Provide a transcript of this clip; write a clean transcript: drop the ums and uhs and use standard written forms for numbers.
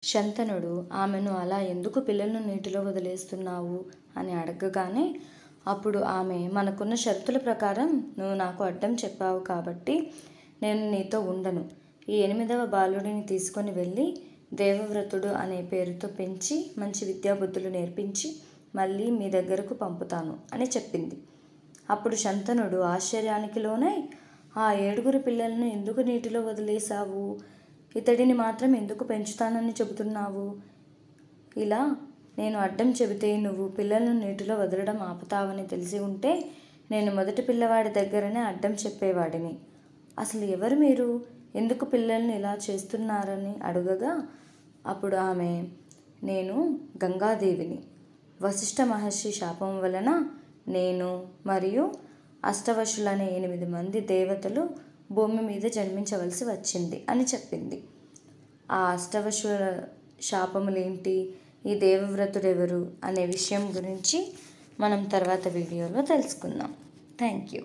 శంతనుడు ఆమెను అలా ఎందుకు పిల్లలను నీటిలో వదిలేస్తున్నావు అని అడగగానే అప్పుడు ఆమె, మనకున్న షరతుల ప్రకారం నువ్వు నాకు అడ్డం చెప్పావు కాబట్టి నేను నీతో ఉండను. ఈ 8వ బాలుడిని తీసుకొని వెళ్ళి దేవవ్రతుడు అనే పేరుతో పెంచి మంచి విద్యాబుద్ధులు నేర్పించి మళ్ళీ మీ దగ్గరకు పంపుతాను అని చెప్పింది. అప్పుడు శంతనుడు ఆశ్చర్యానికి లోనై, ఆ 7 పిల్లలను ఎందుకు నీటిలో వదిలేశావు? ఇతడిని మాత్రం ఎందుకు పెంచుతానని చెబుతున్నావు? ఇలా నేను అడ్డం చెబితే నువ్వు పిల్లలను నీటిలో వదలడం ఆపుతావని తెలిసి ఉంటే నేను మొదటి పిల్లవాడి దగ్గరనే అడ్డం చెప్పేవాడిని. అసలు ఎవరు మీరు? ఎందుకు పిల్లల్ని ఇలా చేస్తున్నారని అడగగా అప్పుడు ఆమె, నేను గంగాదేవిని. వశిష్ఠ మహర్షి శాపం వలన నేను మరియు అష్టవశులనే 8 మంది దేవతలు భూమి మీద జన్మించవలసి వచ్చింది అని చెప్పింది. ఆ అష్టవశుల శాపములేంటి, ఈ దేవవ్రతుడెవరు అనే విషయం గురించి మనం తర్వాత వీడియోలో తెలుసుకుందాం. Thank you.